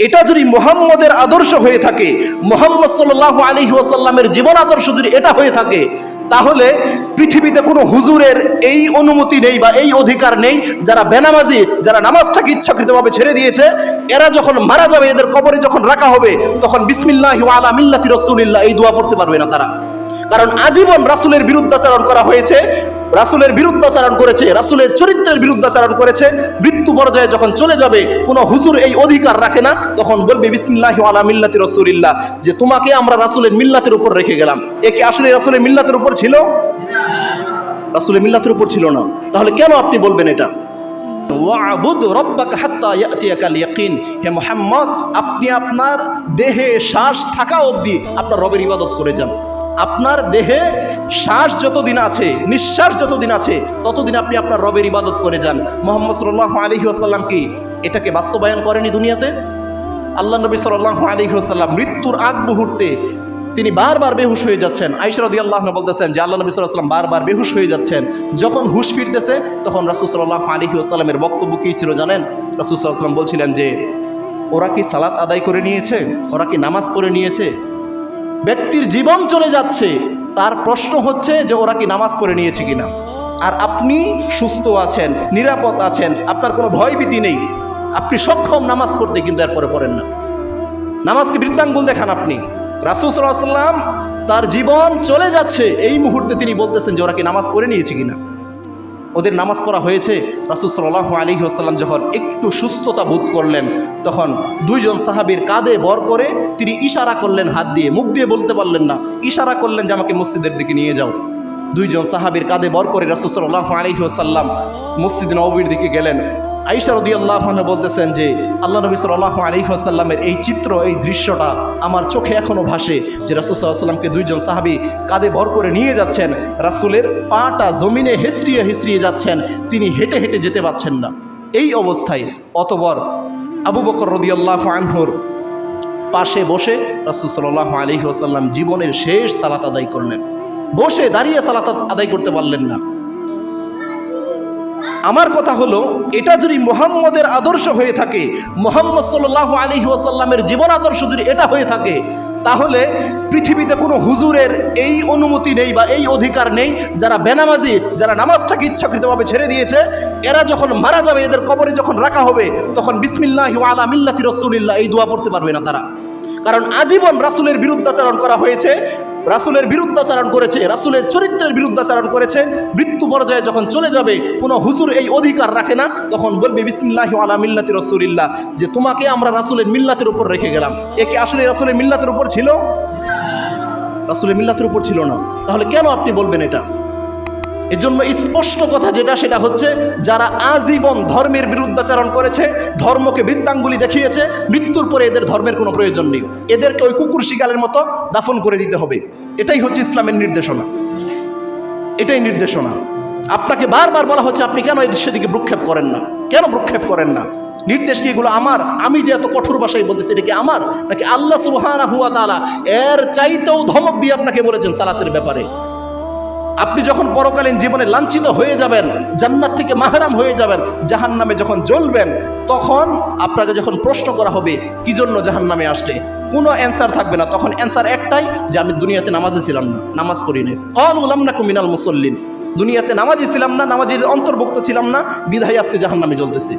এটা যদি মুহাম্মদের আদর্শ হয়ে থাকে, মুহাম্মদ সাল্লাল্লাহু আলাইহি ওয়াসাল্লামের জীবন আদর্শ যদি এটা হয়ে থাকে, তাহলে পৃথিবীতে কোনো হুজুরের এই অনুমতি নেই বা এই অধিকার নেই, যারা বেনামাজি, যারা নামাজটাকে ইচ্ছাকৃতভাবে ছেড়ে দিয়েছে, এরা যখন মারা যাবে, এদের কবরে যখন রাখা হবে, তখন বিসমিল্লাহি ওয়া আলা মিল্লাতি রাসূলিল্লাহ এই দোয়া পড়তে পারবে না তারা। কারণ আজীবন রাসূলের বিরুদ্ধাচরণ করা হয়েছে, রাসূলের বিরুদ্ধাচরণ করেছে, রাসূলের চরিত্রের বিরুদ্ধাচরণ করেছে। মৃত্যু পর্যায়ে যখন চলে যাবে, কোনো হুজুর এই অধিকার রাখে না, তখন বলবে বিসমিল্লাহি ওয়া আলা মিল্লাতি রাসূলিল্লাহ, যে তোমাকে আমরা রাসূলের মিল্লাতের উপর রেখে গেলাম। এ কি আসলে রাসূলের মিল্লাতের উপর ছিল? রাসূলের মিল্লাতের উপর ছিল না। তাহলে কেন আপনি বলবেন এটা? ওয়া'বুদ রাব্বাকা হাত্তা ইয়াতিয়াকাল ইয়াকিন। হে মুহাম্মদ, আপনি আপনার দেহে শ্বাস থাকা অবধি আপনার রবের ইবাদত করে যান। আপনার দেহে শ্বাস যতদিন আছে, নিঃশ্বাস যতদিন আছে, ততদিন আপনি আপনার রবের ইবাদত করে যান। মুহাম্মদ সাল্লাল্লাহু আলাইহি ওয়াসাল্লাম কি এটাকে বাস্তবায়ন করেনি দুনিয়াতে? আল্লাহ নবী সাল্লাল্লাহু আলাইহি ওয়াসাল্লাম মৃত্যুর আগ মুহূর্তে তিনি বারবার বেহুশ হয়ে যাচ্ছেন। আয়েশা রাদিয়াল্লাহু আনহা বলতেছেন যে আল্লাহ নবী সাল্লাল্লাহু আলাইহি ওয়াসাল্লাম বারবার বেহুশ হয়ে যাচ্ছেন। যখন হুশ ফিরতেছে, তখন রাসূল সাল্লাল্লাহু আলাইহি ওয়াসাল্লামের বক্তব্য কী ছিল জানেন? রাসূল সাল্লাল্লাহু আলাইহি ওয়াসাল্লাম বলছিলেন যে ওরা কি সালাত আদায় করে নিয়েছে? ওরা কি নামাজ পড়ে নিয়েছে? ব্যক্তির জীবন চলে যাচ্ছে, তার প্রশ্ন হচ্ছে যে ওরা কি নামাজ পড়ে নিয়েছে কিনা। আর আপনি সুস্থ আছেন, নিরাপদ আছেন, আপনার কোনো ভয়ভীতি নেই, আপনি সক্ষম নামাজ পড়তে, কিন্তু এরপরে পড়েন না। নামাজকে বৃত্তাঙ্গুল দেখান আপনি। রাসূল সাল্লাল্লাহু আলাইহি ওয়াসাল্লাম তার জীবন চলে যাচ্ছে, এই মুহূর্তে তিনি বলতেছেন যে ওরা কি নামাজ পড়ে নিয়েছে কিনা। ওদের নামাজ পড়া হয়েছে। রাসূল সাল্লাল্লাহু আলাইহি ওয়াসাল্লাম যখন একটু সুস্থতা বোধ করলেন, তখন দুইজন সাহাবীর কাঁধে ভর করে তিনি ইশারা করলেন হাত দিয়ে, মুখ দিয়ে বলতে পারলেন না, ইশারা করলেন যে আমাকে মসজিদের দিকে নিয়ে যাও। দুইজন সাহাবীর কাঁধে ভর করে রাসূল সাল্লাল্লাহু আলাইহি ওয়াসাল্লাম মসজিদ নববীর দিকে গেলেন। আয়েশা রাদিয়াল্লাহু আনহা বলতেছেন যে আল্লাহ নবী সাল্লাল্লাহু আলাইহি ওয়াসাল্লামের এই চিত্র, এই দৃশ্যটা আমার চোখে এখনো ভাসে, যে রাসূল সাল্লাল্লাহু আলাইহি ওয়াসাল্লামকে দুইজন সাহাবী কাঁধে ভর করে নিয়ে যাচ্ছেন, রাসূলের পাটা জমিনে হেসড়িয়ে হেসড়িয়ে যাচ্ছেন, তিনি হেঁটে হেঁটে যেতে পারছেন না। এই অবস্থায় অতঃপর আবু বকর রাদিয়াল্লাহু আনহুর পাশে বসে রাসূল সাল্লাল্লাহু আলাইহি ওয়াসাল্লাম জীবনের শেষ সালাত আদায় করলেন। বসে দাঁড়িয়ে সালাত আদায় করতে পারলেন না। আমার কথা হলো, এটা যদি মুহাম্মদের আদর্শ হয়ে থাকে, মুহাম্মদ সাল্লাল্লাহু আলাইহি ওয়াসাল্লামের জীবন আদর্শ যদি এটা হয়ে থাকে, তাহলে পৃথিবীতে কোনো হুজুরের এই অনুমতি নেই বা এই অধিকার নেই, যারা বেনামাজি, যারা নামাজটাকে ইচ্ছাকৃতভাবে ছেড়ে দিয়েছে, এরা যখন মারা যাবে, এদের কবরে যখন রাখা হবে, তখন বিসমিল্লাহি ওয়া আলা মিল্লাতি রাসূলিল্লাহ এই দোয়া পড়তে পারবে না তারা। কারণ আজীবন রাসূলের বিরুদ্ধাচরণ করা হয়েছে, রাসূলের বিরুদ্ধাচরণ করেছে, রাসূলের চরিত্রের বিরুদ্ধাচরণ করেছে। মৃত্যু পর্যায়ে যখন চলে যাবে, কোনো হুজুর এই অধিকার রাখে না, তখন বলবে বিসমিল্লাহি ওয়া আলা মিল্লাতি রাসূলিল্লাহ, যে তোমাকে আমরা রাসূলের মিল্লাতের উপর রেখে গেলাম। এ কি আসলে রাসূলের মিল্লাতের উপর ছিল? রাসূলের মিল্লাতের উপর ছিল না। তাহলে কেন আপনি বলবেন এটা? এজন্য স্পষ্ট কথা যেটা, সেটা হচ্ছে যারা আজীবন ধর্মের বিরুদ্ধাচরণ করেছে, ধর্মকে বৃত্তাঙ্গুলি দেখিয়েছে, মৃত্যুর পরে এদের ধর্মের কোনো প্রয়োজন নেই, এদেরকে ওই কুকুর শিকালের মতো দাফন করে দিতে হবে। এটাই হচ্ছে ইসলামের নির্দেশনা, এটাই নির্দেশনা। আপনাকে বারবার বলা হচ্ছে আপনি কেন এই সেদিকে ভ্রুক্ষেপ করেন না, কেন ভ্রুক্ষেপ করেন না? নির্দেশ কি এগুলো আমার? আমি যে এত কঠোর ভাষায় বলতেছি, এটা কি আমার, নাকি আল্লাহ সুবহানাহু ওয়া তাআলা এর চাইতেও ধমক দিয়ে আপনাকে বলেছেন সালাতের ব্যাপারে? আপনি যখন পরকালীন জীবনে লাঞ্ছিত হয়ে যাবেন, জান্নাত থেকে মাহরাম হয়ে যাবেন, জাহান্নামে যখন জ্বলবেন, তখন আপনাকে যখন প্রশ্ন করা হবে কি জন্য জাহান্নামে আসলে, কোনো অ্যান্সার থাকবে না। তখন অ্যান্সার একটাই, যে আমি দুনিয়াতে নামাজে ছিলাম না, নামাজ পড়ি নাই। ক্বালু লাম নাকু মিনাল মুসাল্লিন, দুনিয়াতে নামাজি ছিলাম না, নামাজের অন্তর্ভুক্ত ছিলাম না, বিধায় আজকে জাহান্নামে জ্বলতেছি।